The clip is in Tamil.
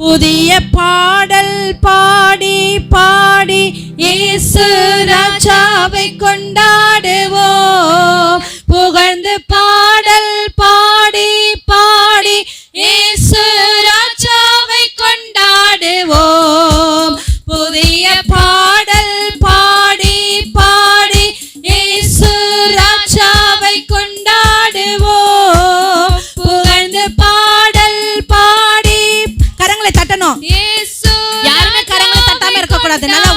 புதிய பாடல் பாடி பாடி இயேசு ராஜாவை கொண்டாடுவோம். புகழ்ந்து பாடல் பாடி பாடி இயேசு ராஜாவை கொண்டாடுவோம். புதிய பாடல் பாடி பாடி இயேசு ராஜாவை கொண்டாடுவோம். புகழ்ந்து பாடல் பாடி கரங்களை தட்டணும். யாருமே கரங்களை தட்டாம இருக்க கூடாது. நல்லா